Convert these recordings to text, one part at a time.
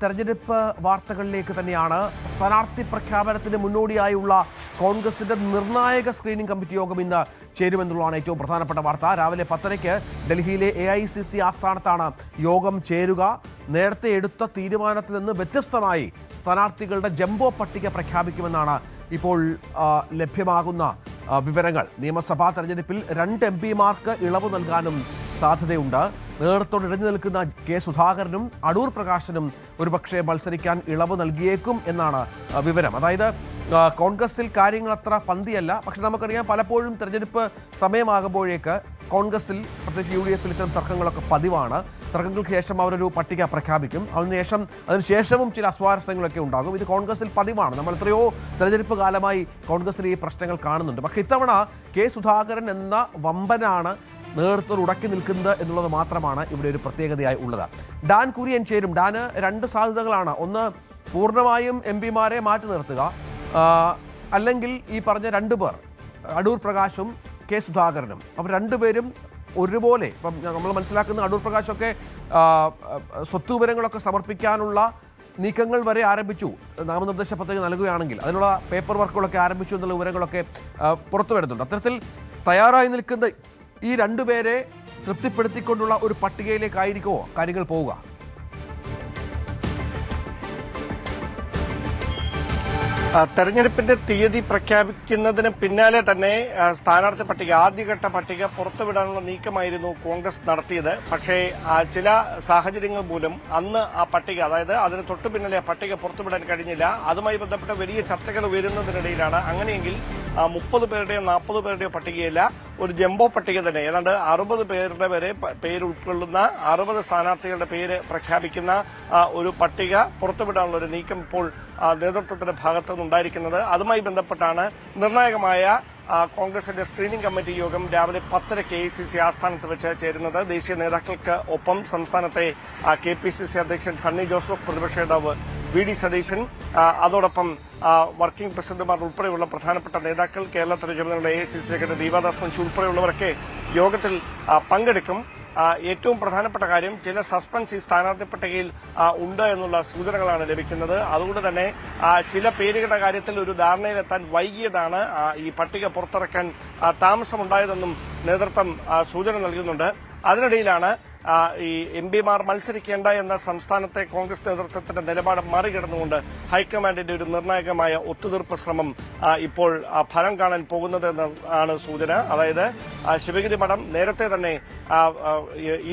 തെരഞ്ഞെടുപ്പ് വാർത്തകളിലേക്ക് തന്നെയാണ്. സ്ഥാനാർത്ഥി പ്രഖ്യാപനത്തിന് മുന്നോടിയായുള്ള കോൺഗ്രസിന്റെ നിർണായക സ്ക്രീനിംഗ് കമ്മിറ്റി യോഗം ഇന്ന് ചേരുമെന്നുള്ളതാണ് ഏറ്റവും പ്രധാനപ്പെട്ട വാർത്ത. രാവിലെ 10:30 ഡൽഹിയിലെ AICC ആസ്ഥാനത്താണ് യോഗം ചേരുക. നേരത്തെ എടുത്ത തീരുമാനത്തിൽ നിന്ന് വ്യത്യസ്തമായി സ്ഥാനാർത്ഥികളുടെ ജംബോ പട്ടിക പ്രഖ്യാപിക്കുമെന്നാണ് ഇപ്പോൾ ലഭ്യമാകുന്ന വിവരങ്ങൾ. നിയമസഭാ തെരഞ്ഞെടുപ്പിൽ 2 MP-മാർക്ക് ഇളവ് നൽകാനും സാധ്യതയുണ്ട്. നേതൃത്വത്തോട് ഇടഞ്ഞു നിൽക്കുന്ന കെ സുധാകരനും അടൂർ പ്രകാശനും ഒരുപക്ഷെ മത്സരിക്കാൻ ഇളവ് നൽകിയേക്കും എന്നാണ് വിവരം. അതായത് കോൺഗ്രസിൽ കാര്യങ്ങൾ അത്ര പന്തിയല്ല. പക്ഷെ നമുക്കറിയാം, പലപ്പോഴും തെരഞ്ഞെടുപ്പ് സമയമാകുമ്പോഴേക്ക് കോൺഗ്രസിൽ പ്രത്യേകിച്ച് UDF-ൽ ഇത്തരം തർക്കങ്ങളൊക്കെ പതിവാണ്. തർക്കങ്ങൾക്ക് ശേഷം അവരൊരു പട്ടിക പ്രഖ്യാപിക്കും. അതിനുശേഷവും ചില അസ്വാരസ്യങ്ങളൊക്കെ ഉണ്ടാകും. ഇത് കോൺഗ്രസിൽ പതിവാണ്. നമ്മൾ എത്രയോ തെരഞ്ഞെടുപ്പ് കാലമായി കോൺഗ്രസിൽ ഈ പ്രശ്നങ്ങൾ കാണുന്നുണ്ട്. പക്ഷേ ഇത്തവണ കെ സുധാകരൻ എന്ന വമ്പനാണ് നേതൃത്വം ഉടക്കി നിൽക്കുന്നത് എന്നുള്ളത് മാത്രമാണ് ഇവിടെ ഒരു പ്രത്യേകതയായി ഉള്ളത്. ഡാൻ കുര്യൻ ചേരും. ഡാന് 2 സാധ്യതകളാണ്. ഒന്ന്, പൂർണ്ണമായും MP-മാരെ മാറ്റി നിർത്തുക, അല്ലെങ്കിൽ ഈ പറഞ്ഞ 2 പേർ, അടൂർ പ്രകാശും കെ സുധാകരനും. അവർ 2 പേരും ഒരുപോലെ, ഇപ്പം നമ്മൾ മനസ്സിലാക്കുന്ന അടൂർ പ്രകാശൊക്കെ സ്വത്ത് വിവരങ്ങളൊക്കെ സമർപ്പിക്കാനുള്ള നീക്കങ്ങൾ വരെ ആരംഭിച്ചു. നാമനിർദ്ദേശ പത്രിക നൽകുകയാണെങ്കിൽ അതിനുള്ള പേപ്പർ വർക്കുകളൊക്കെ ആരംഭിച്ചു എന്നുള്ള വിവരങ്ങളൊക്കെ പുറത്തു വരുന്നുണ്ട്. അത്തരത്തിൽ തയ്യാറായി നിൽക്കുന്ന ഈ 2 പേരെ തൃപ്തിപ്പെടുത്തിക്കൊണ്ടുള്ള ഒരു പട്ടികയിലേക്കായിരിക്കുമോ കാര്യങ്ങൾ പോവുക? തെരഞ്ഞെടുപ്പിന്റെ തീയതി പ്രഖ്യാപിക്കുന്നതിന് പിന്നാലെ തന്നെ സ്ഥാനാർത്ഥി പട്ടിക, ആദ്യഘട്ട പട്ടിക പുറത്തുവിടാനുള്ള നീക്കമായിരുന്നു കോൺഗ്രസ് നടത്തിയത്. പക്ഷേ ചില സാഹചര്യങ്ങൾ മൂലം അന്ന് ആ പട്ടിക, അതായത് അതിന് തൊട്ടു പിന്നാലെ ആ പട്ടിക പുറത്തുവിടാൻ കഴിഞ്ഞില്ല. അതുമായി ബന്ധപ്പെട്ട വലിയ ചർച്ചകൾ ഉയരുന്നതിനിടയിലാണ് അങ്ങനെയെങ്കിൽ 30 പേരുടെയോ 40 പേരുടെയോ പട്ടികയല്ല, ഒരു ജംബോ പട്ടിക തന്നെ, ഏതാണ്ട് 60 പേരുടെ വരെ പേര് ഉൾക്കൊള്ളുന്ന 60 സ്ഥാനാർത്ഥികളുടെ പേര് പ്രഖ്യാപിക്കുന്ന ഒരു പട്ടിക പുറത്തുവിടാനുള്ള ഒരു നീക്കം ഇപ്പോൾ നേതൃത്വത്തിന്റെ ഭാഗത്തു നിന്നുണ്ടായിരിക്കുന്നത്. അതുമായി ബന്ധപ്പെട്ടാണ് നിർണായകമായ കോൺഗ്രസിന്റെ സ്ക്രീനിംഗ് കമ്മിറ്റി യോഗം രാവിലെ 10:00 AICC ആസ്ഥാനത്ത് വെച്ച് ചേരുന്നത്. ദേശീയ നേതാക്കൾക്ക് ഒപ്പം സംസ്ഥാനത്തെ KPCC അധ്യക്ഷൻ സണ്ണി ജോസഫ്, പ്രതിപക്ഷ നേതാവ് VD സതീശൻ, അതോടൊപ്പം വർക്കിംഗ് പ്രസിഡന്റുമാർ ഉൾപ്പെടെയുള്ള പ്രധാനപ്പെട്ട നേതാക്കൾ, കേരളത്തിന്റെ ചുമതലയുള്ള AICC സെക്രട്ടറി ദീപാദാസ് മുൻഷി ഉൾപ്പെടെയുള്ളവരൊക്കെ യോഗത്തിൽ പങ്കെടുക്കും. ഏറ്റവും പ്രധാനപ്പെട്ട കാര്യം, ചില സസ്പെൻസ് ഈ സ്ഥാനാർത്ഥി പട്ടികയിൽ ഉണ്ട് എന്നുള്ള സൂചനകളാണ് ലഭിക്കുന്നത്. അതുകൊണ്ട് തന്നെ ചില പേരുകളുടെ കാര്യത്തിൽ ഒരു ധാരണയിലെത്താൻ വൈകിയതാണ് ഈ പട്ടിക പുറത്തിറക്കാൻ താമസമുണ്ടായതെന്നും നേതൃത്വം സൂചന നൽകുന്നുണ്ട്. അതിനിടയിലാണ് ഈ MP-മാർ മത്സരിക്കേണ്ട എന്ന സംസ്ഥാനത്തെ കോൺഗ്രസ് നേതൃത്വത്തിന്റെ നിലപാട് മറികടന്നുകൊണ്ട് ഹൈക്കമാൻഡിന്റെ ഒരു നിർണായകമായ ഒത്തുതീർപ്പ് ശ്രമം ഇപ്പോൾ ഫലം കാണാൻ പോകുന്നതെന്നാണ് സൂചന. അതായത് ശിവഗിരി മഠം നേരത്തെ തന്നെ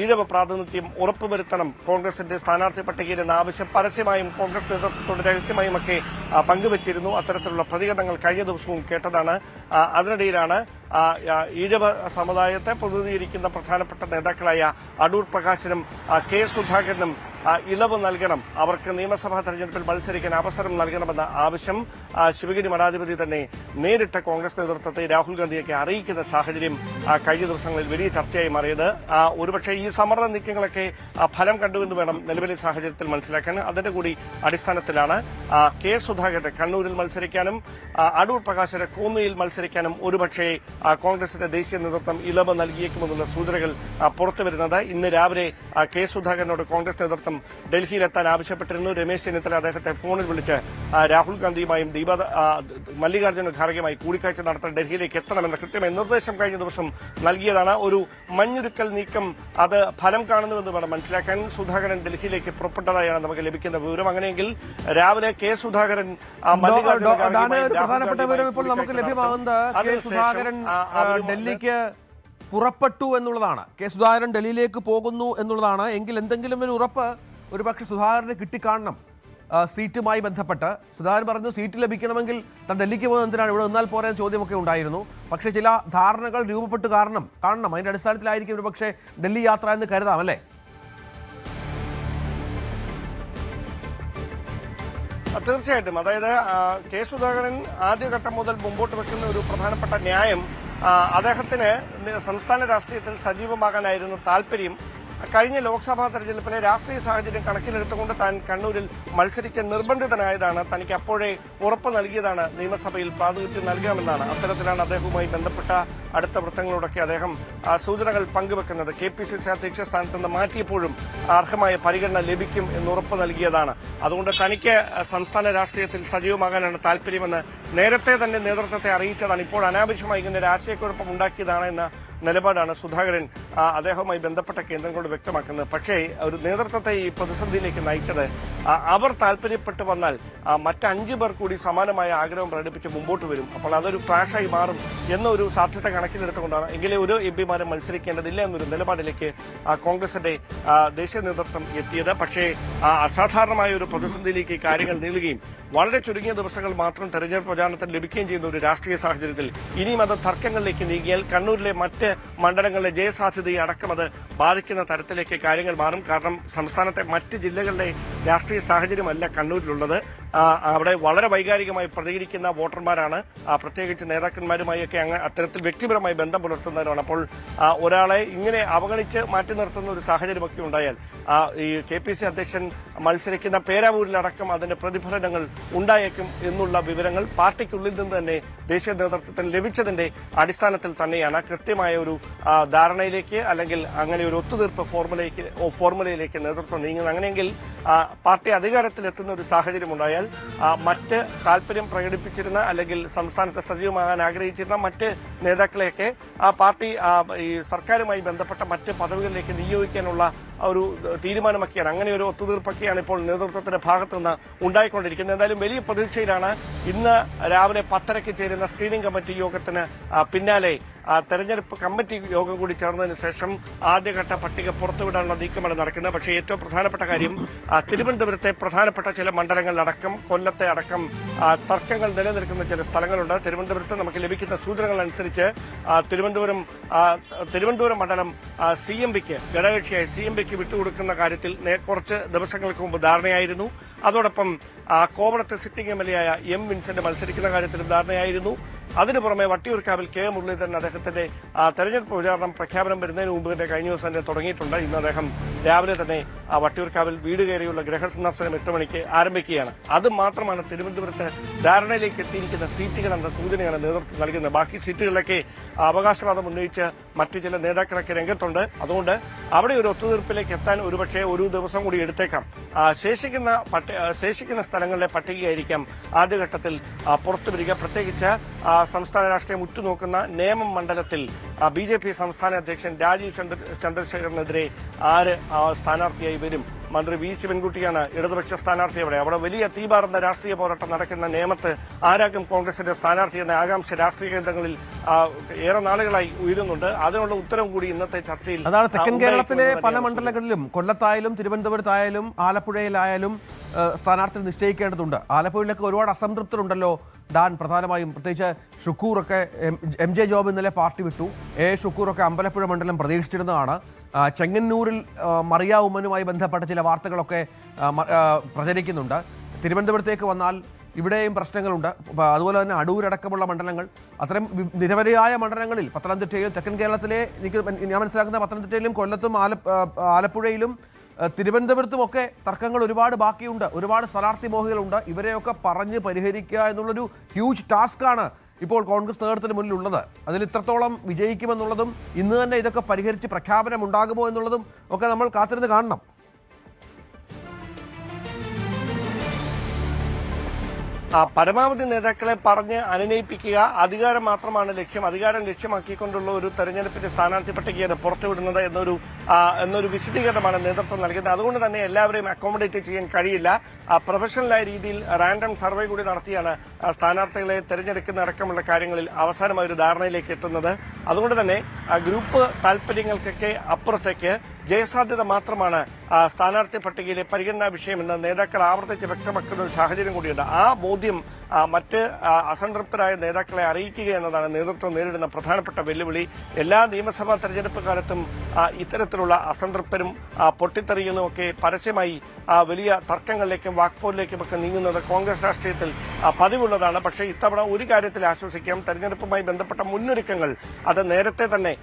ഈഴവ പ്രാതിനിധ്യം ഉറപ്പുവരുത്തണം കോൺഗ്രസിന്റെ സ്ഥാനാർത്ഥി പട്ടികയിൽ എന്ന ആവശ്യം പരസ്യമായും കോൺഗ്രസ് നേതൃത്വത്തോട് രഹസ്യമായും ഒക്കെ പങ്കുവച്ചിരുന്നു. അത്തരത്തിലുള്ള പ്രതികരണങ്ങൾ കഴിഞ്ഞ ദിവസവും കേട്ടതാണ്. അതിനിടയിലാണ് ഈഴവ സമുദായത്തെ പ്രതിനിധീകരിക്കുന്ന പ്രധാനപ്പെട്ട നേതാക്കളായ അടൂർ പ്രകാശനും കെ സുധാകരനും ഇളവ് നൽകണം, അവർക്ക് നിയമസഭാ തെരഞ്ഞെടുപ്പിൽ മത്സരിക്കാൻ അവസരം നൽകണമെന്ന ആവശ്യം ശിവഗിരി മഠാധിപതി തന്നെ നേരിട്ട് കോൺഗ്രസ് നേതൃത്വത്തെ രാഹുൽ ഗാന്ധിയൊക്കെ അറിയിക്കുന്ന സാഹചര്യം കഴിഞ്ഞ ദിവസങ്ങളിൽ വലിയ ചർച്ചയായി മാറിയത്. ഒരുപക്ഷെ ഈ സമ്മർദ്ദ നീക്കങ്ങളൊക്കെ ഫലം കണ്ടുവെന്ന് വേണം നിലവിലെ സാഹചര്യത്തിൽ മനസ്സിലാക്കാൻ. അതിന്റെ കൂടി അടിസ്ഥാനത്തിലാണ് കെ സുധാകരന്റെ കണ്ണൂരിൽ മത്സരിക്കാനും അടൂർ പ്രകാശിന്റെ കോന്നിയിൽ മത്സരിക്കാനും ഒരുപക്ഷെ കോൺഗ്രസിന്റെ ദേശീയ നേതൃത്വം ഇളവ് നൽകിയേക്കുമെന്നുള്ള സൂചനകൾ പുറത്തുവരുന്നത്. ഇന്ന് രാവിലെ കെ സുധാകരനോട് കോൺഗ്രസ് നേതൃത്വം ഡൽഹിയിലെത്താൻ ആവശ്യപ്പെട്ടിരുന്നു. രമേശ് ചെന്നിത്തല അദ്ദേഹത്തെ ഫോണിൽ വിളിച്ച് രാഹുൽ ഗാന്ധിയുമായും മല്ലികാർജ്ജുന ഖാർഗെയുമായി കൂടിക്കാഴ്ച നടത്താൻ ഡൽഹിയിലേക്ക് എത്തണമെന്ന കൃത്യമായ നിർദ്ദേശം കഴിഞ്ഞ ദിവസം നൽകിയതാണ്. ഒരു മഞ്ഞുരുക്കൽ നീക്കം അത് ഫലം കാണുന്നുവെന്ന് വേണം മനസ്സിലാക്കാൻ. സുധാകരൻ ഡൽഹിയിലേക്ക് പുറപ്പെട്ടതായാണ് നമുക്ക് ലഭിക്കുന്ന വിവരം. അങ്ങനെയെങ്കിൽ രാവിലെ കെ സുധാകരൻ പ്രധാനപ്പെട്ട വിവരം ഇപ്പോൾ നമുക്ക് ലഭ്യമാകുന്നത് കെ സുധാകരൻ ഡൽഹിക്ക് പുറപ്പെട്ടു എന്നുള്ളതാണ്. കെ സുധാകരൻ ഡൽഹിയിലേക്ക് പോകുന്നു എന്നുള്ളതാണ്. എങ്കിൽ എന്തെങ്കിലും ഒരു ഉറപ്പ് ഒരുപക്ഷെ സുധാകരന് കിട്ടിക്കാണണം. സീറ്റുമായി ബന്ധപ്പെട്ട് സുധാകരൻ പറഞ്ഞു, സീറ്റ് ലഭിക്കണമെങ്കിൽ താൻ ഡൽഹിക്ക് പോകുന്നത് എന്തിനാണ്, ഇവിടെ നിന്നാൽ പോരാ ചോദ്യമൊക്കെ ഉണ്ടായിരുന്നു. പക്ഷേ ചില ധാരണകൾ രൂപപ്പെട്ട് കാണണം. അതിന്റെ അടിസ്ഥാനത്തിലായിരിക്കും ഒരുപക്ഷെ ഡൽഹി യാത്ര എന്ന് കരുതാം, അല്ലേ? തീർച്ചയായിട്ടും. അതായത് കെ സുധാകരൻ ആദ്യഘട്ടം മുതൽ മുമ്പോട്ട് വെക്കുന്ന ഒരു പ്രധാനപ്പെട്ട ന്യായം, അദ്ദേഹത്തിന് സംസ്ഥാന രാഷ്ട്രീയത്തിൽ സജീവമാകാനായിരുന്നു താല്പര്യം. കഴിഞ്ഞ ലോക്സഭാ തെരഞ്ഞെടുപ്പിലെ രാഷ്ട്രീയ സാഹചര്യം കണക്കിലെടുത്തുകൊണ്ട് താൻ കണ്ണൂരിൽ മത്സരിക്കാൻ നിർബന്ധിതനായതാണ്. തനിക്ക് അപ്പോഴേ ഉറപ്പ് നൽകിയതാണ് നിയമസഭയിൽ പ്രാതിനിധ്യം നൽകാമെന്നാണ്. അത്തരത്തിലാണ് അദ്ദേഹവുമായി ബന്ധപ്പെട്ട അടുത്ത വൃത്തങ്ങളോടൊക്കെ അദ്ദേഹം സൂചനകൾ പങ്കുവെക്കുന്നത്. KPCC അധ്യക്ഷ സ്ഥാനത്ത് നിന്ന് മാറ്റിയപ്പോഴും അർഹമായ പരിഗണന ലഭിക്കും എന്ന് ഉറപ്പ് നൽകിയതാണ്. അതുകൊണ്ട് തനിക്ക് സംസ്ഥാന രാഷ്ട്രീയത്തിൽ സജീവമാകാനാണ് താല്പര്യമെന്ന് നേരത്തെ തന്നെ നേതൃത്വത്തെ അറിയിച്ചതാണ്. ഇപ്പോൾ അനാവശ്യമായി ഇങ്ങനെ ഒരു ആശയക്കുഴപ്പം ഉണ്ടാക്കിയതാണ് എന്ന നിലപാടാണ് സുധാകരൻ അദ്ദേഹവുമായി ബന്ധപ്പെട്ട കേന്ദ്രങ്ങളോട് വ്യക്തമാക്കുന്നത്. പക്ഷേ ഒരു നേതൃത്വത്തെ ഈ പ്രതിസന്ധിയിലേക്ക് നയിച്ചത് അവർ താല്പര്യപ്പെട്ടു വന്നാൽ മറ്റ് 5 പേർ കൂടി സമാനമായ ആഗ്രഹം പ്രകടിപ്പിച്ച് മുമ്പോട്ട് വരും. അപ്പോൾ അതൊരു ക്ലാഷായി മാറും എന്നൊരു സാധ്യത കണക്കിലെടുത്തുകൊണ്ടാണ് എങ്കിലും ഒരു MP-മാരും മത്സരിക്കേണ്ടതില്ല എന്നൊരു നിലപാടിലേക്ക് കോൺഗ്രസിന്റെ ദേശീയ നേതൃത്വം എത്തിയത്. പക്ഷേ അസാധാരണമായ ഒരു പ്രതിസന്ധിയിലേക്ക് കാര്യങ്ങൾ നീളുകയും വളരെ ചുരുങ്ങിയ ദിവസങ്ങൾ മാത്രം തെരഞ്ഞെടുപ്പ് പ്രചാരണത്തിന് ലഭിക്കുകയും ചെയ്യുന്ന ഒരു രാഷ്ട്രീയ സാഹചര്യത്തിൽ ഇനിയും അത് തർക്കങ്ങളിലേക്ക് നീങ്ങിയാൽ കണ്ണൂരിലെ മറ്റ് മണ്ഡലങ്ങളിലെ ജയസാധ്യതയെ അടക്കം അത് ബാധിക്കുന്ന തരത്തിലേക്ക് കാര്യങ്ങൾ മാറും. കാരണം സംസ്ഥാനത്തെ മറ്റ് ജില്ലകളിലെ രാഷ്ട്രീയ സാഹചര്യമല്ല കണ്ണൂരിലുള്ളത്. അവിടെ വളരെ വൈകാരികമായി പ്രതികരിക്കുന്ന വോട്ടർമാരാണ്, പ്രത്യേകിച്ച് നേതാക്കന്മാരുമായൊക്കെ അത്തരത്തിൽ വ്യക്തിപരമായി ബന്ധം പുലർത്തുന്നവരാണ്. അപ്പോൾ ഒരാളെ ഇങ്ങനെ അവഗണിച്ച് മാറ്റി നിർത്തുന്ന ഒരു സാഹചര്യമൊക്കെ ഉണ്ടായാൽ ഈ KPCC അധ്യക്ഷൻ മത്സരിക്കുന്ന പേരാവൂരിലടക്കം അതിന്റെ പ്രതിഫലനങ്ങൾ ഉണ്ടായേക്കും എന്നുള്ള വിവരങ്ങൾ പാർട്ടിക്കുള്ളിൽ നിന്ന് തന്നെ ദേശീയ നേതൃത്വത്തിന് ലഭിച്ചതിന്റെ അടിസ്ഥാനത്തിൽ തന്നെയാണ് കൃത്യമായ ഒരു ധാരണയിലേക്ക് അല്ലെങ്കിൽ അങ്ങനെ ഒരു ഒത്തുതീർപ്പ് ഫോർമുലയിലേക്ക് നേതൃത്വം നീങ്ങുന്നത്. അങ്ങനെയെങ്കിൽ പാർട്ടി അധികാരത്തിലെത്തുന്ന ഒരു സാഹചര്യം ഉണ്ടായാൽ മറ്റ് താല്പര്യം പ്രകടിപ്പിച്ചിരുന്ന അല്ലെങ്കിൽ സംസ്ഥാനത്ത് സജീവമാകാൻ ആഗ്രഹിച്ചിരുന്ന മറ്റ് നേതാക്കളെയൊക്കെ പാർട്ടി ഈ സർക്കാരുമായി ബന്ധപ്പെട്ട മറ്റ് പദവികളിലേക്ക് നിയോഗിക്കാനുള്ള ഒരു തീരുമാനമൊക്കെയാണ്, അങ്ങനെ ഒരു ഒത്തുതീർപ്പൊക്കെയാണ് ഇപ്പോൾ നേതൃത്വത്തിന്റെ ഭാഗത്തുനിന്ന് ഉണ്ടായിക്കൊണ്ടിരിക്കുന്നത്. എന്തായാലും വലിയ പ്രതീക്ഷയിലാണ്. ഇന്ന് രാവിലെ 10:30 ചേരുന്ന സ്ക്രീനിംഗ് കമ്മിറ്റി യോഗത്തിന് പിന്നാലെ തെരഞ്ഞെടുപ്പ് കമ്മിറ്റി യോഗം കൂടി ചേർന്നതിന് ശേഷം ആദ്യഘട്ട പട്ടിക പുറത്തുവിടാനുള്ള നീക്കമാണ് നടക്കുന്നത്. പക്ഷേ ഏറ്റവും പ്രധാനപ്പെട്ട കാര്യം തിരുവനന്തപുരത്തെ പ്രധാനപ്പെട്ട ചില മണ്ഡലങ്ങളിലടക്കം കൊല്ലത്തെ അടക്കം തർക്കങ്ങൾ നിലനിൽക്കുന്ന ചില സ്ഥലങ്ങളുണ്ട്. തിരുവനന്തപുരത്ത് നമുക്ക് ലഭിക്കുന്ന സൂചനകൾ അനുസരിച്ച് തിരുവനന്തപുരം മണ്ഡലം CMPക്ക് ഘടകകക്ഷിയായ CMPക്ക് വിട്ടുകൊടുക്കുന്ന കാര്യത്തിൽ കുറച്ച് ദിവസങ്ങൾക്ക് മുമ്പ് ധാരണയായിരുന്നു. അതോടൊപ്പം കോവളത്തെ സിറ്റിംഗ് MLA ആയ M. വിൻസെന്റ് മത്സരിക്കുന്ന കാര്യത്തിലും ധാരണയായിരുന്നു. അതിനു പുറമെ വട്ടിയൂർക്കാവിൽ K. മുരളീധരൻ അദ്ദേഹത്തിന്റെ തെരഞ്ഞെടുപ്പ് പ്രചാരണം പ്രഖ്യാപനം വരുന്നതിന് മുമ്പ് തന്നെ കഴിഞ്ഞ ദിവസം തന്നെ തുടങ്ങിയിട്ടുണ്ട്. ഇന്ന് അദ്ദേഹം രാവിലെ തന്നെ വട്ടിയൂർക്കാവിൽ വീട് കയറിയുള്ള ഗൃഹസന്ദർശനം 8 മണിക്ക് ആരംഭിക്കുകയാണ്. അത് മാത്രമാണ് തിരുവനന്തപുരത്ത് ധാരണയിലേക്ക് എത്തിയിരിക്കുന്ന സീറ്റുകൾ എന്ന സൂചനയാണ് നേതൃത്വം നൽകുന്നത്. ബാക്കി സീറ്റുകളിലൊക്കെ അവകാശവാദം ഉന്നയിച്ച് മറ്റു ചില നേതാക്കളൊക്കെ രംഗത്തുണ്ട്. അതുകൊണ്ട് അവിടെ ഒരു ഒത്തുതീർപ്പിലേക്ക് എത്താൻ ഒരുപക്ഷെ ഒരു ദിവസം കൂടി എടുത്തേക്കാം. ശേഷിക്കുന്ന സ്ഥലങ്ങളിലെ പട്ടികയായിരിക്കാം ആദ്യഘട്ടത്തിൽ പുറത്തുവരിക. പ്രത്യേകിച്ച് സംസ്ഥാന രാഷ്ട്രീയം ഉറ്റുനോക്കുന്ന നേമം മണ്ഡലത്തിൽ BJP സംസ്ഥാന അധ്യക്ഷൻ രാജീവ് ചന്ദ്രശേഖരനെതിരെ ആര് സ്ഥാനാർത്ഥിയായി വരും? മന്ത്രി V. ശിവൻകുട്ടിയാണ് ഇടതുപക്ഷ സ്ഥാനാർത്ഥി. അവിടെ വലിയ തീപാറുന്ന രാഷ്ട്രീയ പോരാട്ടം നടക്കുന്ന നേമത്ത് ആരാകും കോൺഗ്രസിന്റെ സ്ഥാനാർത്ഥി എന്ന ആകാംക്ഷ രാഷ്ട്രീയ കേന്ദ്രങ്ങളിൽ ഏറെ നാളുകളായി ഉയരുന്നുണ്ട്. അതിനുള്ള ഉത്തരം കൂടി ഇന്നത്തെ ചർച്ചയിൽ. അതാണ് തെക്കൻ കേരളത്തിലെ പല മണ്ഡലങ്ങളിലും കൊല്ലത്തായാലും തിരുവനന്തപുരത്തായാലും ആലപ്പുഴയിലായാലും സ്ഥാനാർത്ഥി നിശ്ചയിക്കേണ്ടതുണ്ട്. ആലപ്പുഴയിലൊക്കെ ഒരുപാട് അസംതൃപ്തരുണ്ടല്ലോ ഡാൻ. പ്രധാനമായും പ്രത്യേകിച്ച് ഷുക്കൂറൊക്കെ MJ ജോബ് ഇന്നലെ പാർട്ടി വിട്ടു. ഷുക്കൂറൊക്കെ അമ്പലപ്പുഴ മണ്ഡലം പ്രതീക്ഷിച്ചിരുന്നതാണ്. ചെങ്ങന്നൂരിൽ മറിയ ഉമ്മനുമായി ബന്ധപ്പെട്ട ചില വാർത്തകളൊക്കെ പ്രചരിക്കുന്നുണ്ട്. തിരുവനന്തപുരത്തേക്ക് വന്നാൽ ഇവിടെയും പ്രശ്നങ്ങളുണ്ട്. അതുപോലെ തന്നെ അടൂരടക്കമുള്ള മണ്ഡലങ്ങൾ, അത്തരം നിരവധിയായ മണ്ഡലങ്ങളിൽ പത്തനംതിട്ടയിലും തെക്കൻ കേരളത്തിലെ ഞാൻ മനസ്സിലാക്കുന്ന പത്തനംതിട്ടയിലും കൊല്ലത്തും ആലപ്പുഴയിലും തിരുവനന്തപുരത്തുമൊക്കെ തർക്കങ്ങൾ ഒരുപാട് ബാക്കിയുണ്ട്. ഒരുപാട് സ്ഥാനാർത്ഥി മോഹികളുണ്ട്. ഇവരെയൊക്കെ പറഞ്ഞ് പരിഹരിക്കുക എന്നുള്ളൊരു ഹ്യൂജ് ടാസ്ക്കാണ് ഇപ്പോൾ കോൺഗ്രസ് നേതൃത്വത്തിന് മുന്നിലുള്ളത്. അതിൽ ഇത്രത്തോളം വിജയിക്കുമെന്നുള്ളതും ഇന്ന് തന്നെ ഇതൊക്കെ പരിഹരിച്ച് പ്രഖ്യാപനം ഉണ്ടാകുമോ എന്നുള്ളതും ഒക്കെ നമ്മൾ കാത്തിരുന്ന് കാണണം. പരമാവധി നേതാക്കളെ പറഞ്ഞ് അനുനയിപ്പിക്കുക, അധികാരം മാത്രമാണ് ലക്ഷ്യം. അധികാരം ലക്ഷ്യമാക്കിക്കൊണ്ടുള്ള ഒരു തെരഞ്ഞെടുപ്പിന്റെ സ്ഥാനാർത്ഥി പട്ടികയാണ് പുറത്തുവിടുന്നത് എന്നൊരു വിശദീകരണമാണ് നേതൃത്വം നൽകുന്നത്. അതുകൊണ്ട് തന്നെ എല്ലാവരെയും അക്കോമഡേറ്റ് ചെയ്യാൻ കഴിയില്ല. പ്രൊഫഷണലായ രീതിയിൽ റാൻഡം സർവേ കൂടി നടത്തിയാണ് സ്ഥാനാർത്ഥികളെ തെരഞ്ഞെടുക്കുന്ന അടക്കമുള്ള കാര്യങ്ങളിൽ അവസാനമായ ഒരു ധാരണയിലേക്ക് എത്തുന്നത്. അതുകൊണ്ട് തന്നെ ഗ്രൂപ്പ് താൽപര്യങ്ങൾക്കൊക്കെ അപ്പുറത്തേക്ക് ജയസാധ്യത മാത്രമാണ് സ്ഥാനാർത്ഥി പട്ടികയിലെ പരിഗണനാ വിഷയമെന്ന് നേതാക്കൾ ആവർത്തിച്ച് വ്യക്തമാക്കുന്ന ഒരു സാഹചര്യം കൂടിയുണ്ട്. ആ ബോധ്യം ബോധ്യം മറ്റ് അസംതൃപ്തരായ നേതാക്കളെ അറിയിക്കുക എന്നതാണ് നേതൃത്വം നേരിടുന്ന പ്രധാനപ്പെട്ട വെല്ലുവിളി. എല്ലാ നിയമസഭാ തെരഞ്ഞെടുപ്പ് കാലത്തും ഇത്തരത്തിലുള്ള അസംതൃപ്തരും പൊട്ടിത്തെറിയുന്നതുമൊക്കെ പരസ്യമായി വലിയ തർക്കങ്ങളിലേക്കും വാക്പോരിലേക്കും ഒക്കെ നീങ്ങുന്നത് കോൺഗ്രസ് രാഷ്ട്രീയത്തിൽ പതിവുള്ളതാണ്. പക്ഷേ ഇത്തവണ ഒരു കാര്യത്തിൽ ആശ്വസിക്കാം, തെരഞ്ഞെടുപ്പുമായി ബന്ധപ്പെട്ട മുന്നൊരുക്കങ്ങൾ അത് നേരത്തെ തന്നെ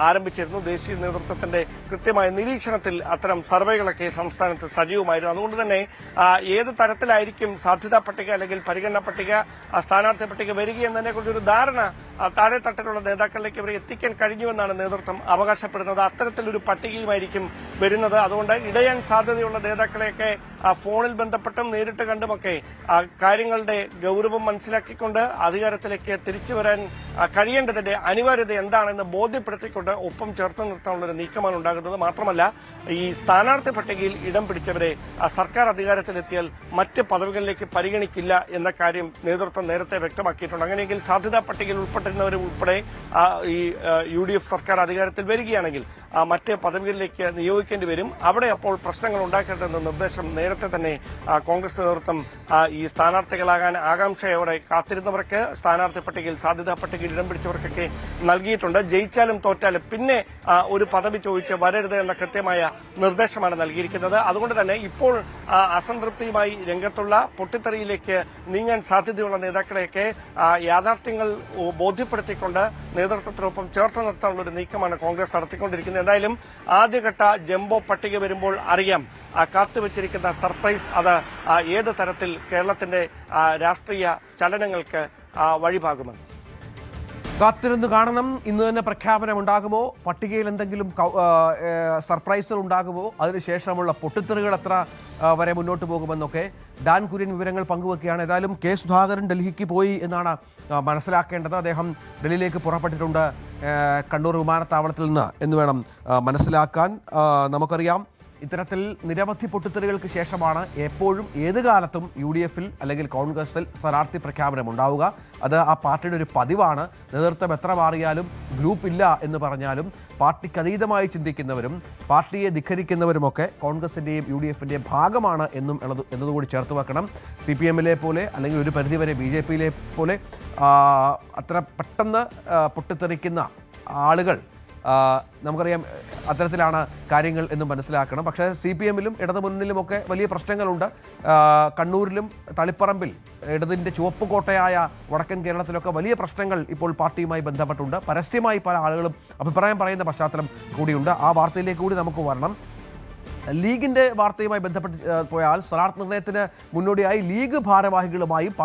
ആരംഭിച്ചിരുന്നു. ദേശീയ നേതൃത്വത്തിന്റെ കൃത്യമായ നിരീക്ഷണത്തിൽ അത്തരം സർവേകളൊക്കെ സംസ്ഥാനത്ത് സജീവമായിരുന്നു. അതുകൊണ്ട് തന്നെ ഏത് തരത്തിലായിരിക്കും സാധ്യതാ പട്ടിക അല്ലെങ്കിൽ പരിഗണന പട്ടിക, സ്ഥാനാർത്ഥി പട്ടിക വരികയെന്നതിനെ കുറിച്ചൊരു ധാരണ താഴെ തട്ടിലുള്ള നേതാക്കളിലേക്ക് ഇവരെ എത്തിക്കാൻ കഴിഞ്ഞുവെന്നാണ് നേതൃത്വം അവകാശപ്പെടുന്നത്. അത്തരത്തിലൊരു പട്ടികയുമായിരിക്കും വരുന്നത്. അതുകൊണ്ട് ഇടയാൻ സാധ്യതയുള്ള നേതാക്കളെയൊക്കെ ഫോണിൽ ബന്ധപ്പെട്ടും നേരിട്ട് കണ്ടുമൊക്കെ കാര്യങ്ങളുടെ ഗൌരവം മനസ്സിലാക്കിക്കൊണ്ട് അധികാരത്തിലേക്ക് തിരിച്ചു വരാൻ കഴിയേണ്ടതിന്റെ അനിവാര്യത എന്താണെന്ന് ബോധ്യപ്പെടുത്തിക്കൊണ്ട് ഒപ്പം ചേർത്ത് നിർത്താനുള്ളൊരു നീക്കമാണ് ഉണ്ടാകുന്നത്. മാത്രമല്ല, ഈ സ്ഥാനാർത്ഥി പട്ടികയിൽ ഇടം പിടിച്ചവരെ സർക്കാർ അധികാരത്തിലെത്തിയാൽ മറ്റ് പദവികളിലേക്ക് പരിഗണിക്കില്ല എന്ന കാര്യം നേതൃത്വം നേരത്തെ വ്യക്തമാക്കിയിട്ടുണ്ട്. അങ്ങനെയെങ്കിൽ സാധ്യതാ പട്ടികയിൽ ഉൾപ്പെട്ടിരുന്നവരും ഉൾപ്പെടെ ഈ UDF സർക്കാർ അധികാരത്തിൽ വരികയാണെങ്കിൽ മറ്റ് പദവികളിലേക്ക് നിയോഗിക്കേണ്ടി വരും. അവിടെ അപ്പോൾ പ്രശ്നങ്ങൾ ഉണ്ടാക്കരുതെന്ന നിർദ്ദേശം നേരത്തെ തന്നെ കോൺഗ്രസ് നേതൃത്വം ഈ സ്ഥാനാർത്ഥികളാകാൻ ആകാംക്ഷയോടെ കാത്തിരുന്നവർക്ക്, സ്ഥാനാർത്ഥി പട്ടികയിൽ സാധ്യതാ പട്ടികയിൽ ഇടം പിടിച്ചവർക്കൊക്കെ നൽകിയിട്ടുണ്ട്. ജയിച്ചാലും തോറ്റാലും പിന്നെ ഒരു പദവി ചോദിച്ച് വരരുത് എന്ന കൃത്യമായ നിർദ്ദേശമാണ് നൽകിയിരിക്കുന്നത്. അതുകൊണ്ട് തന്നെ ഇപ്പോൾ അസംതൃപ്തിയുമായി രംഗത്തുള്ള പൊട്ടിത്തെറിയിലേക്ക് നീങ്ങാൻ സാധ്യതയുള്ള നേതാക്കളെയൊക്കെ യാഥാർത്ഥ്യങ്ങൾ ബോധ്യപ്പെടുത്തിക്കൊണ്ട് നേതൃത്വത്തിനൊപ്പം ചേർത്ത് നിർത്താനുള്ള ഒരു നീക്കമാണ് കോൺഗ്രസ് നടത്തിക്കൊണ്ടിരിക്കുന്നത്. എന്തായാലും ആദ്യഘട്ട ജംബോ പട്ടിക വരുമ്പോൾ അറിയാം കാത്തുവച്ചിരിക്കുന്ന സർപ്രൈസ് അത് ഏത് തരത്തിൽ കേരളത്തിന്റെ രാഷ്ട്രീയ ചലനങ്ങൾക്ക് വഴിപാകുമെന്ന്. കാത്തിരുന്ന് കാണണം. ഇന്ന് തന്നെ പ്രഖ്യാപനം ഉണ്ടാകുമോ? പട്ടികയിൽ എന്തെങ്കിലും സർപ്രൈസുകൾ ഉണ്ടാകുമോ? അതിനുശേഷമുള്ള പൊട്ടിത്തെറികൾ എത്ര വരെ മുന്നോട്ട് പോകുമെന്നൊക്കെ ഡാൻ കുര്യൻ വിവരങ്ങൾ പങ്കുവെക്കുകയാണ്. ഏതായാലും കെ സുധാകരൻ ഡൽഹിക്ക് പോയി എന്നാണ് മനസ്സിലാക്കേണ്ടത്. അദ്ദേഹം ഡൽഹിയിലേക്ക് പുറപ്പെട്ടിട്ടുണ്ട് കണ്ണൂർ വിമാനത്താവളത്തിൽ നിന്ന് എന്ന് വേണം മനസ്സിലാക്കാൻ. നമുക്കറിയാം, ഇത്തരത്തിൽ നിരവധി പൊട്ടിത്തെറികൾക്ക് ശേഷമാണ് എപ്പോഴും ഏത് കാലത്തും UDFൽ അല്ലെങ്കിൽ കോൺഗ്രസിൽ സ്ഥാനാർത്ഥി പ്രഖ്യാപനം ഉണ്ടാവുക. അത് ആ പാർട്ടിയുടെ ഒരു പതിവാണ്. നേതൃത്വം എത്ര മാറിയാലും, ഗ്രൂപ്പ് ഇല്ല എന്ന് പറഞ്ഞാലും, പാർട്ടിക്ക് അതീതമായി ചിന്തിക്കുന്നവരും പാർട്ടിയെ ധിഖരിക്കുന്നവരുമൊക്കെ കോൺഗ്രസിൻ്റെയും UDFിൻ്റെയും ഭാഗമാണ് എന്നതുകൂടി ചേർത്ത് വെക്കണം. CPMലെ പോലെ അല്ലെങ്കിൽ ഒരു പരിധിവരെ BJPയിലെ പോലെ അത്ര പെട്ടെന്ന് പൊട്ടിത്തെറിക്കുന്ന ആളുകൾ നമുക്കറിയാം അത്തരത്തിലാണ് കാര്യങ്ങൾ എന്ന് മനസ്സിലാക്കണം. പക്ഷേ CPMലും ഇടതുമുന്നണിയിലുമൊക്കെ വലിയ പ്രശ്നങ്ങളുണ്ട്. കണ്ണൂരിലും തളിപ്പറമ്പിൽ ഇടതിൻ്റെ ചുവപ്പ് കോട്ടയായ വടക്കൻ കേരളത്തിലൊക്കെ വലിയ പ്രശ്നങ്ങൾ ഇപ്പോൾ പാർട്ടിയുമായി ബന്ധപ്പെട്ടുണ്ട്. പരസ്യമായി പല ആളുകളും അഭിപ്രായം പറയുന്ന പശ്ചാത്തലം കൂടിയുണ്ട്. ആ വാർത്തയിലേക്ക് കൂടി നമുക്ക് വരണം. ലീഗിൻ്റെ വാർത്തയുമായി ബന്ധപ്പെട്ട് പോയാൽ സ്ഥാനാർത്ഥി നിർണയത്തിന് മുന്നോടിയായി ലീഗ് ഭാരവാഹികളുമായി